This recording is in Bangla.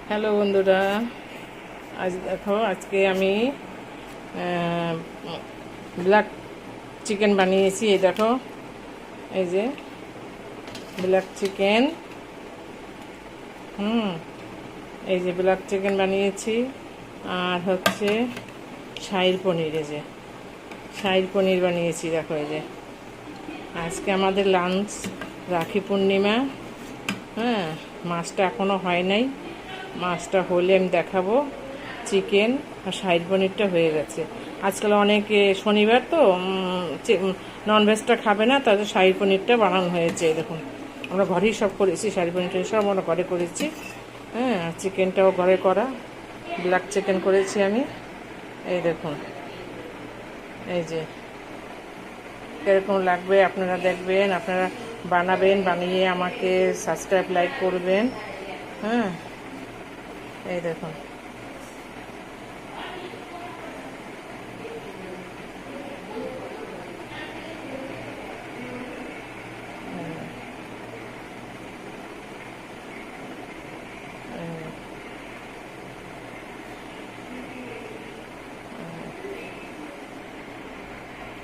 হ্যালো বন্ধুরা, আজ দেখো আজকে আমি ব্ল্যাক চিকেন বানিয়েছি। এই দেখো, এই যে ব্ল্যাক চিকেন। এই যে ব্ল্যাক চিকেন বানিয়েছি। আর হচ্ছে শাহীর পনির, এই যে শাহীর পনির বানিয়েছি। দেখো, এই যে আজকে আমাদের লাঞ্চ, রাখি পূর্ণিমা। মাছটা এখনও হয় নাই, মাছটা হলে আমি দেখাবো। চিকেন আর শাহীর পনিরটা হয়ে গেছে। আজকাল অনেকে শনিবার তো ননভেজটা খাবে না, তাদের শাহীর পনিরটা বানানো হয়েছে। দেখুন, আমরা ঘরেই সব করেছি, শাহীর পনিরটা সব আমরা ঘরে করেছি। আর চিকেনটাও ঘরে করা, ব্ল্যাক চিকেন করেছি আমি। এই দেখুন, এই যে কীরকম লাগবে আপনারা দেখবেন, আপনারা বানাবেন, বানিয়ে আমাকে সাবস্ক্রাইব লাইক করবেন। এই দেখুন।